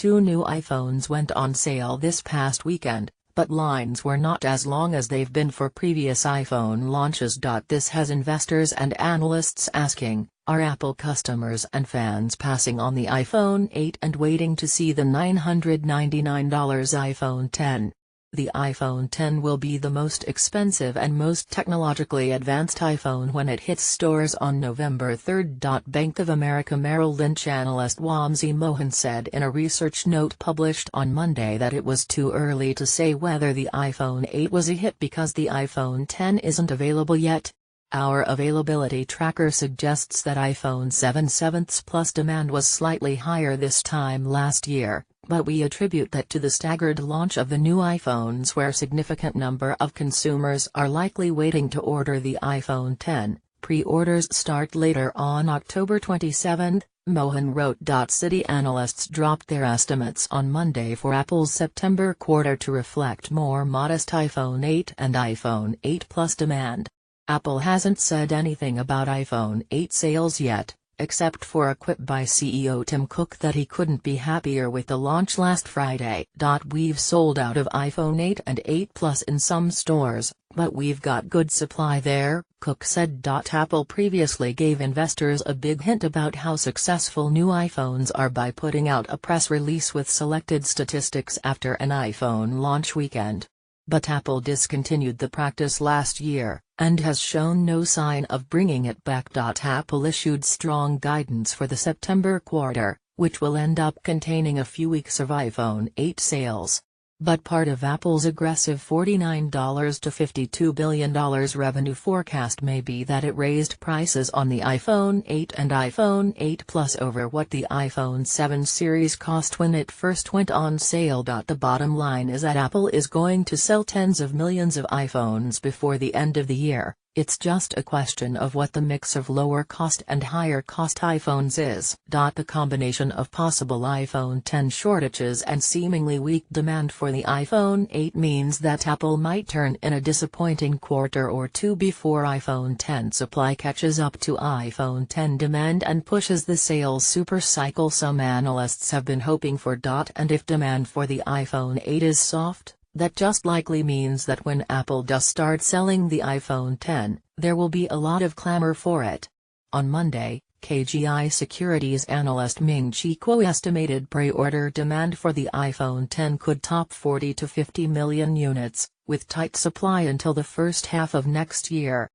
two new iPhones went on sale this past weekend, but lines were not as long as they've been for previous iPhone launches. This has investors and analysts asking, are Apple customers and fans passing on the iPhone 8 and waiting to see the $999 iPhone 10? The iPhone 10 will be the most expensive and most technologically advanced iPhone when it hits stores on November 3. Bank of America Merrill Lynch analyst Wamsi Mohan said in a research note published on Monday that it was too early to say whether the iPhone 8 was a hit because the iPhone 10 isn't available yet. Our availability tracker suggests that iPhone 7/7 Plus demand was slightly higher this time last year, but we attribute that to the staggered launch of the new iPhones where significant number of consumers are likely waiting to order the iPhone 10. Pre-orders start later on October 27, Mohan wrote. Citi analysts dropped their estimates on Monday for Apple's September quarter to reflect more modest iPhone 8 and iPhone 8 Plus demand. Apple hasn't said anything about iPhone 8 sales yet, except for a quip by CEO Tim Cook that he couldn't be happier with the launch last Friday. We've sold out of iPhone 8 and 8 Plus in some stores, but we've got good supply there, Cook said. Apple previously gave investors a big hint about how successful new iPhones are by putting out a press release with selected statistics after an iPhone launch weekend. But Apple discontinued the practice last year, and has shown no sign of bringing it back. Apple issued strong guidance for the September quarter, which will end up containing a few weeks of iPhone 8 sales. But part of Apple's aggressive $49 to $52 billion revenue forecast may be that it raised prices on the iPhone 8 and iPhone 8 Plus over what the iPhone 7 series cost when it first went on sale. The bottom line is that Apple is going to sell tens of millions of iPhones before the end of the year. It's just a question of what the mix of lower cost and higher cost iPhones is. The combination of possible iPhone 10 shortages and seemingly weak demand for the iPhone 8 means that Apple might turn in a disappointing quarter or two before iPhone 10 supply catches up to iPhone 10 demand and pushes the sales supercycle some analysts have been hoping for. And if demand for the iPhone 8 is soft, that just likely means that when Apple does start selling the iPhone 10, there will be a lot of clamor for it. On Monday, KGI Securities analyst Ming-Chi estimated pre-order demand for the iPhone 10 could top 40 to 50 million units, with tight supply until the first half of next year.